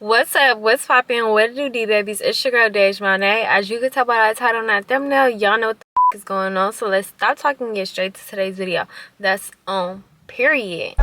What's up? What's poppin'? What do D babies? It's your girl Dej Monet. As you can tell by the title and that thumbnail, y'all know what the is going on. So let's stop talking and get straight to today's video. That's on period.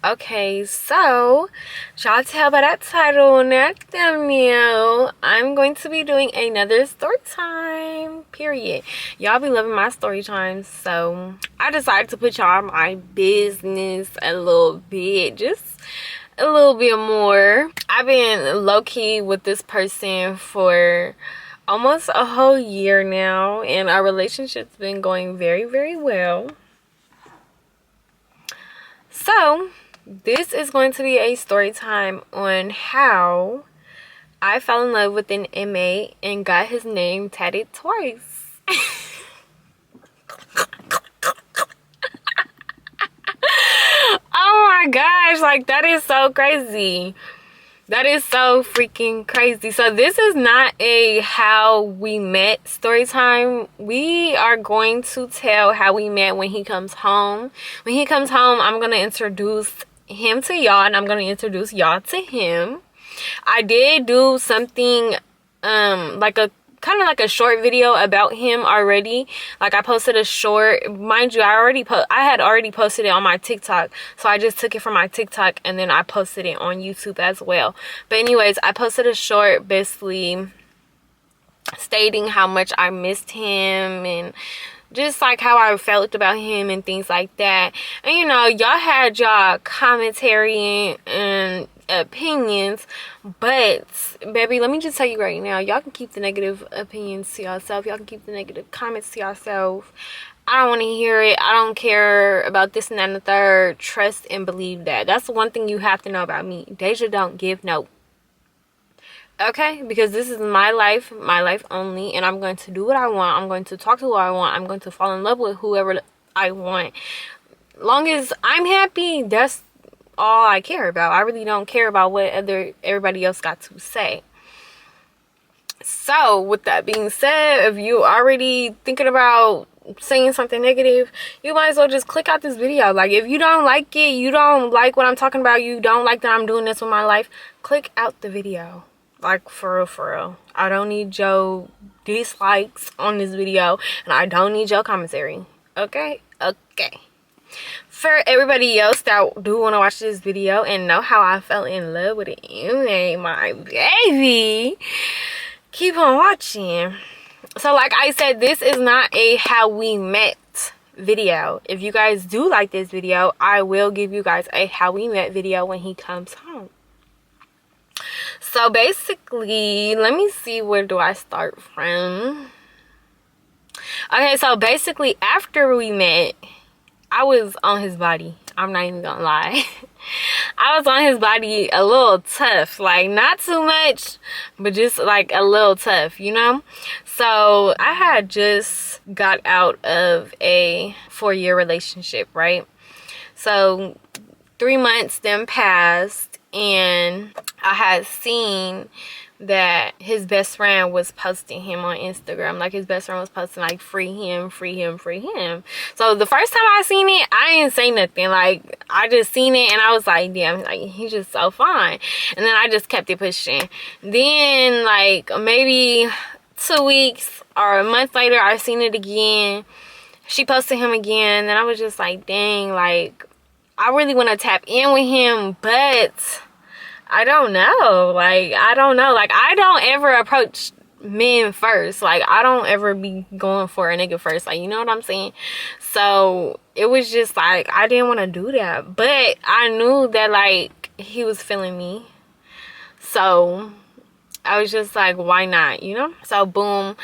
Okay, so y'all tell by that title and that thumbnail, I'm going to be doing another story time, period. Y'all be loving my story times, so I decided to put y'all my business a little bit, just a little bit more. I've been low-key with this person for almost a whole year now, and our relationship's been going very, very well. So this is going to be a story time on how I fell in love with an inmate and got his name tatted twice. Oh my gosh, like that is so crazy. That is so freaking crazy. So this is not a how we met story time. We are going to tell how we met when he comes home. When he comes home, I'm going to introduce him to y'all and I'm going to introduce y'all to him. I did do something like a kind of like a short video about him already. Like I posted a short, mind you, I had already posted it on my TikTok, so I just took it from my TikTok and then I posted it on YouTube as well. But anyways, I posted a short basically stating how much I missed him and just like how I felt about him and things like that. And you know, y'all had y'all commentary and opinions, but baby, let me just tell you right now, y'all can keep the negative opinions to yourself. Y'all can keep the negative comments to yourself. I don't want to hear it. I don't care about this and that and the third. Trust and believe that. That's the one thing you have to know about me. Deja don't give no. Okay, because this is my life only, and I'm going to do what I want. I'm going to talk to who I want. I'm going to fall in love with whoever I want. Long as I'm happy, that's all I care about. I really don't care about what everybody else got to say. So with that being said, if you already thinking about saying something negative, you might as well just click out this video. Like if you don't like it, you don't like what I'm talking about, you don't like that I'm doing this with my life, click out the video. Like for real. I don't need your dislikes on this video, and I don't need your commentary. Okay. For everybody else that do want to watch this video and know how I fell in love with an inmate, my baby, keep on watching. So like I said, this is not a how we met video. If you guys do like this video, I will give you guys a how we met video when he comes home. So basically, let me see, where do I start from? Okay, so basically after we met, I was on his body. I'm not even gonna lie. I was on his body a little tough. Like not too much, but just like a little tough, you know? So I had just got out of a 4-year relationship, right? So 3 months then passed, and I had seen that his best friend was posting him on Instagram. Like his best friend was posting like free him. So the first time I seen it, I didn't say nothing. Like I just seen it and I was like, damn, like he's just so fine. And then I just kept it pushing. Then like maybe 2 weeks or a month later, I seen it again. She posted him again, and I was just like, dang, like I really want to tap in with him, but I don't know. Like, I don't know. Like, I don't ever approach men first. Like, I don't ever be going for a nigga first. Like, you know what I'm saying? So, it was just like, I didn't want to do that. But I knew that, like, he was feeling me. So, I was just like, why not, you know? So, boom.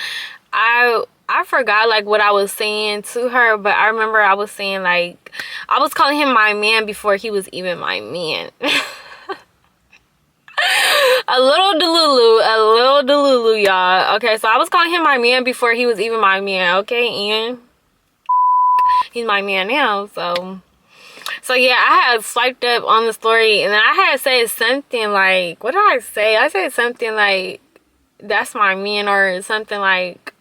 I forgot like what I was saying to her, but I remember I was saying like I was calling him my man before he was even my man. a little delulu, y'all. Okay, so I was calling him my man before he was even my man. Okay, and he's my man now. So yeah, I had swiped up on the story, and then I had said something like, what did I say? I said something like, that's my man or something. Like,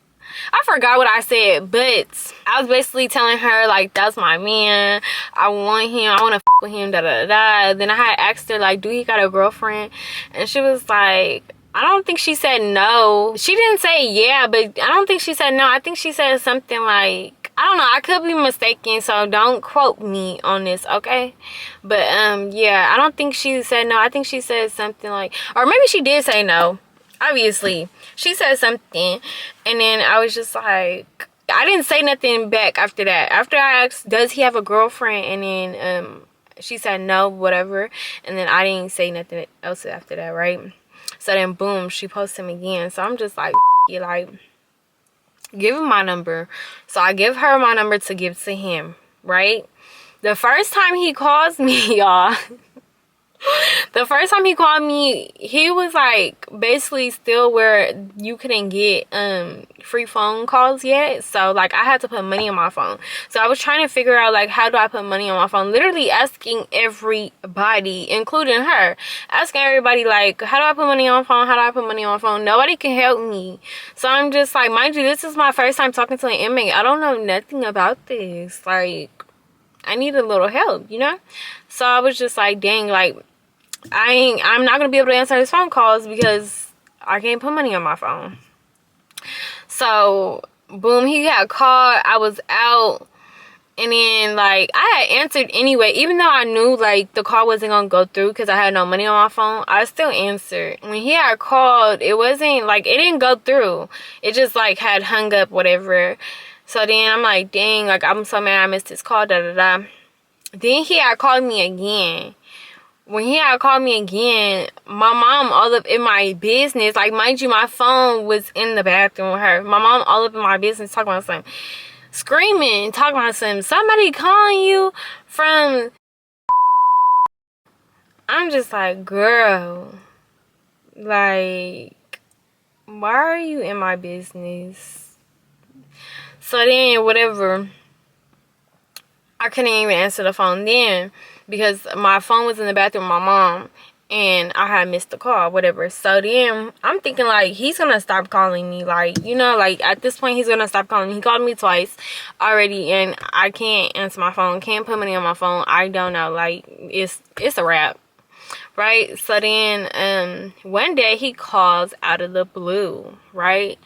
I forgot what I said, but I was basically telling her like, that's my man, I want him, I want to with him, da da da. Then I had asked her like, do he got a girlfriend? And she was like, I don't think she said no. She didn't say yeah, but I don't think she said no. I think she said something like, I don't know, I could be mistaken, so don't quote me on this, okay? But yeah, I don't think she said no. I think she said something like, or maybe she did say no. Obviously, she said something, and then I was just like, I didn't say nothing back after that. After I asked, does he have a girlfriend? And then she said no, whatever, and then I didn't say nothing else after that, right? So then boom, she posts him again. So I'm just like, you, like, give him my number. So I give her my number to give to him, right? The first time he calls me, y'all, the first time he called me, he was like basically still where you couldn't get free phone calls yet. So like I had to put money on my phone. So I was trying to figure out like, how do I put money on my phone? Literally asking everybody, including her, asking everybody like, how do I put money on my phone? How do I put money on my phone? Nobody can help me. So I'm just like, mind you, this is my first time talking to an inmate. I don't know nothing about this. Like, I need a little help, you know? So I was just like, dang, like, I'm not gonna be able to answer his phone calls because I can't put money on my phone. So boom, he got called. I was out, and then like I had answered anyway, even though I knew like the call wasn't gonna go through because I had no money on my phone. I still answered. When he had called, it wasn't like, it didn't go through. It just like had hung up, whatever. So then I'm like, dang, like I'm so mad I missed his call, da da da. Then he had called me again. When he had called me again, my mom all up in my business. Like, mind you, my phone was in the bathroom with her. My mom all up in my business talking about something. Screaming, talking about something. Somebody calling you from... I'm just like, girl. Like, why are you in my business? So then, whatever. I couldn't even answer the phone then because my phone was in the bathroom with my mom and I had missed the call, whatever. So then I'm thinking like, he's gonna stop calling me, like, you know, like at this point he's gonna stop calling me. He called me twice already and I can't answer my phone, can't put money on my phone. I don't know, like it's a wrap, right? So then one day he calls out of the blue, right?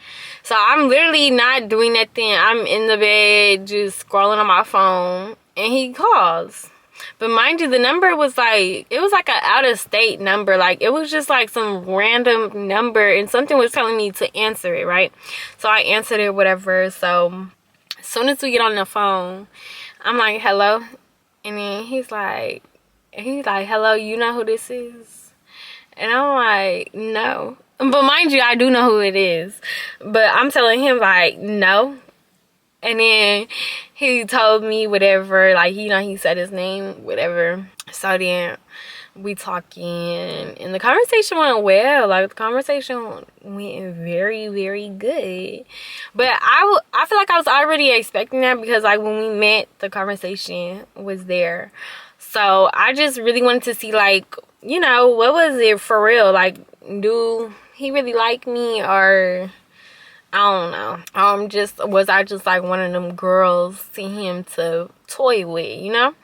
So I'm literally not doing nothing. I'm in the bed just scrolling on my phone and he calls. But mind you, the number was like, it was like an out-of-state number. Like, it was just like some random number and something was telling me to answer it, right? So I answered it, whatever. So as soon as we get on the phone, I'm like, hello? And then he's like, hello, you know who this is? And I'm like, no. But mind you, I do know who it is. But I'm telling him like, no. And then he told me whatever, like, you know, he said his name, whatever. So then we talking and the conversation went well. Like, the conversation went very, very good. But I feel like I was already expecting that because like when we met, the conversation was there. So I just really wanted to see like, you know, what was it for real? Like, do he really like me, or I don't know. Was I just like one of them girls to him to toy with, you know?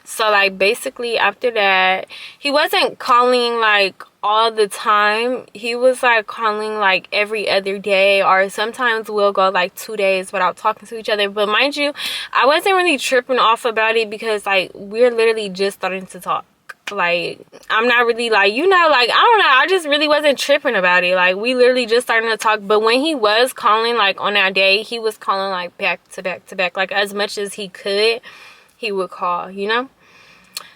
So like basically after that, he wasn't calling like all the time. He was like calling like every other day, or sometimes we'll go like 2 days without talking to each other. But mind you, I wasn't really tripping off about it because like we're literally just starting to talk. Like, I'm not really like, you know, like, I don't know, I just really wasn't tripping about it. Like, we literally just starting to talk. But when he was calling like on that day, he was calling like back to back to back, like as much as he could, he would call, you know.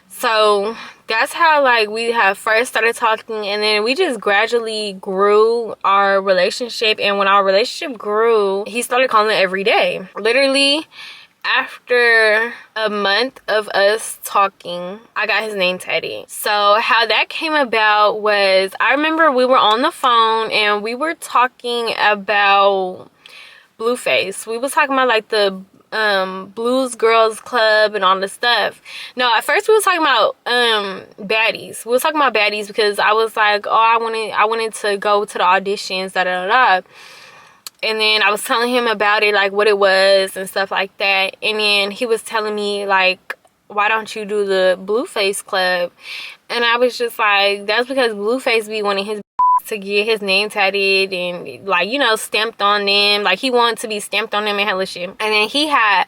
So that's how like we have first started talking, and then we just gradually grew our relationship. And when our relationship grew, he started calling every day. Literally after a month of us talking, I got his name tatted. So how that came about was, I remember we were on the phone and we were talking about Blueface. We was talking about like the Blues Girls Club and all this stuff. No, at first we was talking about baddies. We was talking about baddies because I was like, oh, I wanted to go to the auditions, da da da. And then I was telling him about it, like what it was and stuff like that. And then he was telling me like, why don't you do the Blueface Club? And I was just like, that's because Blueface be wanting his to get his name tatted and like, you know, stamped on them. Like he wanted to be stamped on them and hella shit. And then he had,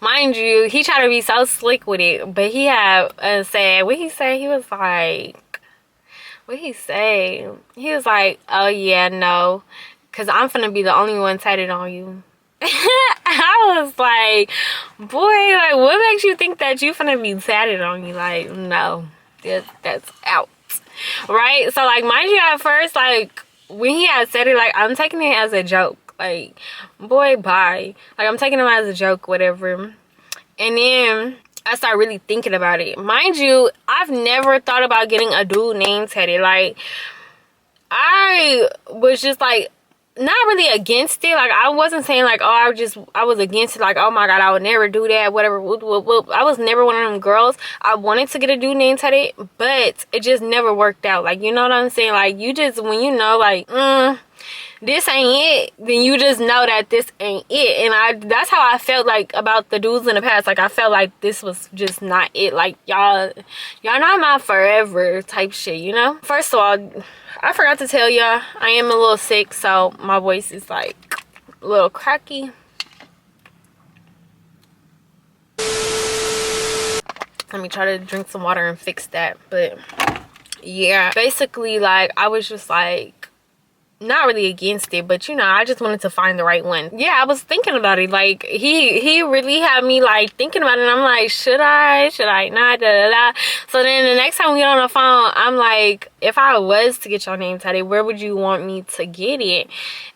mind you, he tried to be so slick with it, but he had said, what he say? He was like, what he say? He was like, oh yeah, no, because I'm finna be the only one tatted on you. I was like, boy, like what makes you think that you finna be tatted on you? Like, no, that's out. Right? So like, mind you, at first, like when he had said it, like I'm taking it as a joke. Like, boy, bye. Like I'm taking him as a joke, whatever. And then I started really thinking about it. Mind you, I've never thought about getting a dude name tatted. Like I was just like not really against it. Like I wasn't saying like, oh, I was against it, like, oh my god, I would never do that, whatever. I was never one of them girls. I wanted to get a dude name tatted, but it just never worked out. Like, you know what I'm saying? Like you just, when you know like this ain't it, then you just know that this ain't it. And that's how I felt like about the dudes in the past. Like I felt like this was just not it. Like y'all not my forever type shit, you know? First of all, I forgot to tell y'all, I am a little sick, so my voice is like a little cracky. Let me try to drink some water and fix that. But yeah, basically like I was just like not really against it, but you know, I just wanted to find the right one. Yeah, I was thinking about it. Like he really had me like thinking about it, and I'm like, should I not, da da da. So then the next time we get on the phone, I'm like, if I was to get your name tatted, where would you want me to get it?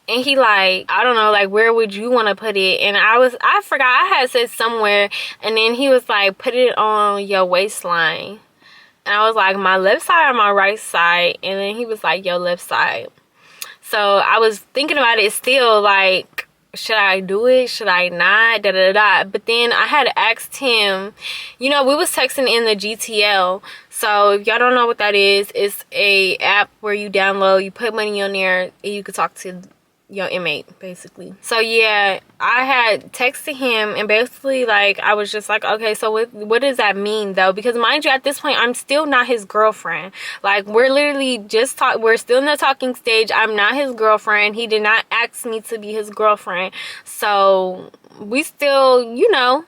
And he like, I don't know, like where would you want to put it? And I forgot, I had said somewhere, and then he was like, put it on your waistline. And I was like, my left side or my right side? And then he was like, your left side. So I was thinking about it still, like, should I do it? Should I not? Da da da. But then I had asked him, you know, we was texting in the GTL. So if y'all don't know what that is, it's a app where you download, you put money on there, and you could talk to your inmate, basically. So yeah, I had texted him, and basically like I was just like, okay, so what does that mean though? Because mind you, at this point I'm still not his girlfriend. Like we're literally just we're still in the talking stage. I'm not his girlfriend. He did not ask me to be his girlfriend, so we still, you know,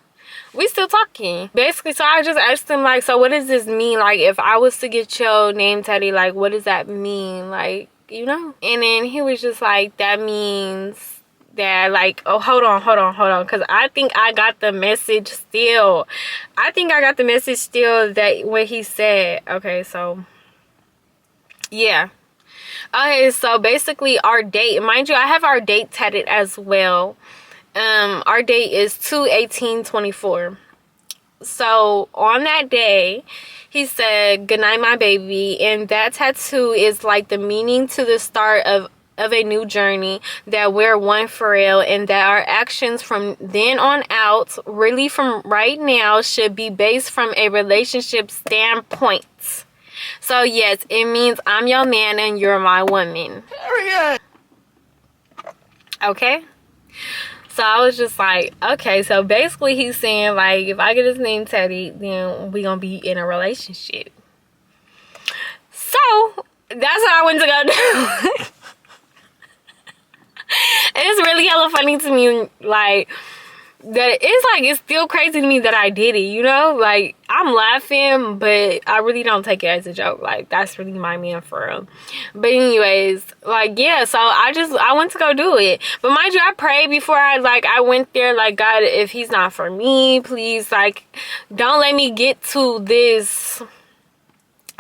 we still talking basically. So I just asked him like, so what does this mean? Like if I was to get your name tatted, like what does that mean? Like, you know? And then he was just like, that means that like, oh, hold on, because I think I got the message still. That what he said. Okay, so yeah. Okay, so basically our date, mind you, I have our date tatted as well. Our date is 2/18/24. So on that day, he said, good night, my baby. And that tattoo is like the meaning to the start of a new journey, that we're one for real, and that our actions from then on out, really from right now, should be based from a relationship standpoint. So yes, it means I'm your man and you're my woman. Period. Okay? So I was just like, okay, so basically he's saying like, if I get his name tatted, then we gonna be in a relationship. So that's what I went to go do. It's really hella funny to me, like, that it's still crazy to me that I did it, you know? Like, I'm laughing, but I really don't take it as a joke. Like, that's really my man for real. But anyways, like, yeah, so I went to go do it. But mind you, I prayed before I went there, like, God, if he's not for me, please, like, don't let me get to this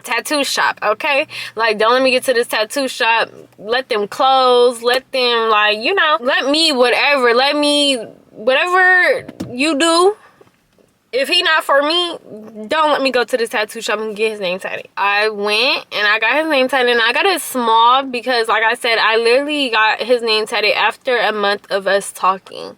tattoo shop, okay? Like, don't let me get to this tattoo shop. Let them close. Let them, like, you know, let me whatever you do, if he not for me, don't let me go to this tattoo shop and get his name tatted. I went and I got his name tatted, and I got it small because, like I said, I literally got his name tatted after a month of us talking.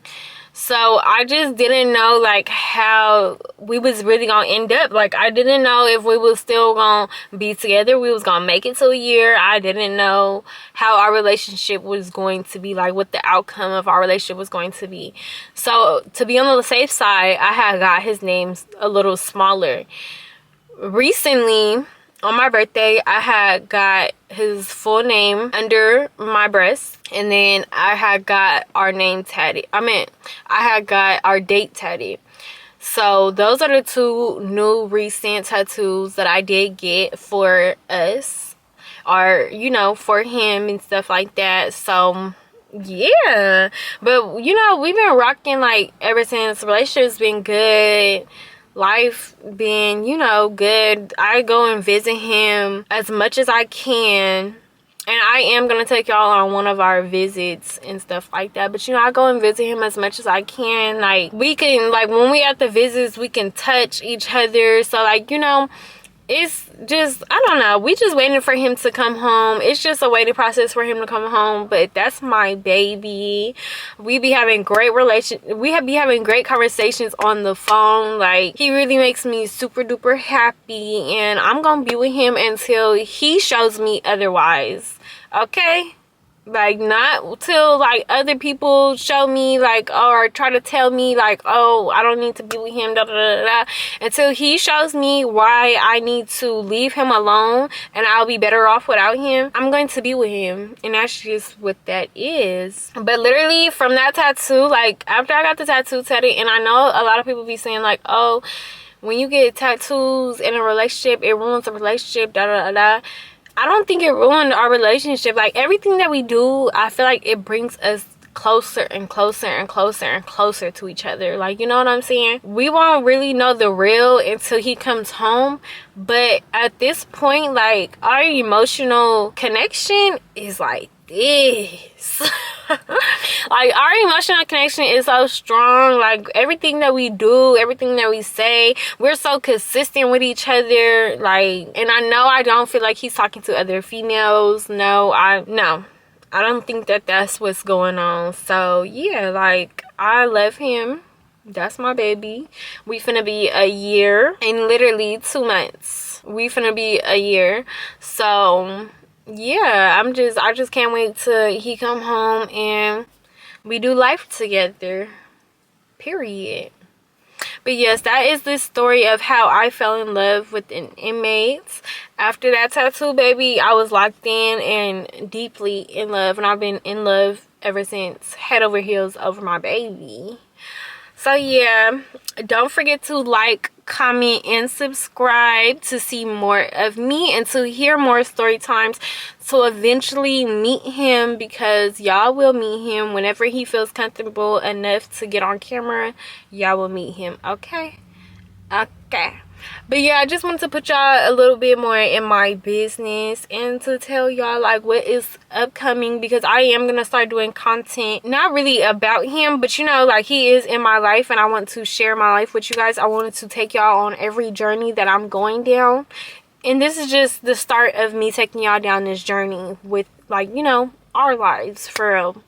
So I just didn't know like how we was really gonna end up. Like I didn't know if we was still gonna be together, we was gonna make it to a year. I didn't know how our relationship was going to be, like what the outcome of our relationship was going to be. So to be on the safe side, I had got his name a little smaller. Recently on my birthday, I had got his full name under my breast, and then I had got our name tatted. I had got our date tatted. So those are the two new recent tattoos that I did get for us, or you know, for him and stuff like that. So yeah, but you know, we've been rocking like ever since. The relationship's been good, life been, you know, good. I go and visit him as much as I can, and I am gonna take y'all on one of our visits and stuff like that. But you know, I go and visit him as much as I can. Like we can, like when we at the visits, we can touch each other. So like, you know, it's just, I don't know, we just waiting for him to come home. It's just a waiting process for him to come home. But that's my baby. We be having great conversations on the phone. Like he really makes me super duper happy, and I'm gonna be with him until he shows me otherwise, okay? Like not till like other people show me like, or try to tell me like, oh, I don't need to be with him, da da da da, until he shows me why I need to leave him alone and I'll be better off without him. I'm going to be with him, and that's just what that is. But literally from that tattoo, like after I got the tattoo tatted, and I know a lot of people be saying like, oh, when you get tattoos in a relationship, it ruins the relationship, da da da da. I don't think it ruined our relationship. Like everything that we do, I feel like it brings us closer and closer and closer and closer to each other. Like, you know what I'm saying? We won't really know the real until he comes home. But at this point, like our emotional connection is like this. Like our emotional connection is so strong. Like everything that we do, everything that we say, we're so consistent with each other. Like, and I know I don't feel like he's talking to other females. No, I don't think that that's what's going on. So yeah, like I love him. That's my baby. We finna be a year in literally 2 months. We finna be a year. So yeah, I just can't wait till he come home and we do life together, period. But yes, that is the story of how I fell in love with an inmate. After that tattoo, baby, I was locked in and deeply in love, and I've been in love ever since, head over heels over my baby. So yeah, don't forget to like, comment, and subscribe to see more of me and to hear more story times, to eventually meet him, because y'all will meet him whenever he feels comfortable enough to get on camera. Y'all will meet him, okay? But yeah, I just wanted to put y'all a little bit more in my business and to tell y'all like what is upcoming, because I am gonna start doing content not really about him, but you know, like he is in my life and I want to share my life with you guys. I wanted to take y'all on every journey that I'm going down, and this is just the start of me taking y'all down this journey with, like, you know, our lives for real.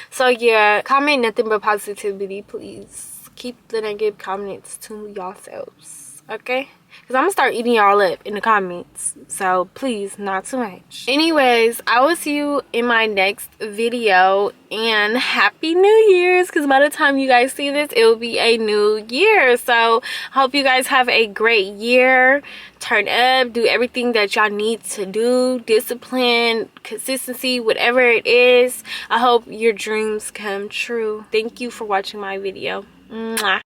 So yeah, comment nothing but positivity, please. Keep the negative comments to yourselves, okay? Because I'm gonna start eating y'all up in the comments, so please, not too much. Anyways, I will see you in my next video, and happy New Year's, because by the time you guys see this, it will be a new year. So hope you guys have a great year. Turn up, do everything that y'all need to do, discipline, consistency, whatever it is. I hope your dreams come true. Thank you for watching my video. Mwah.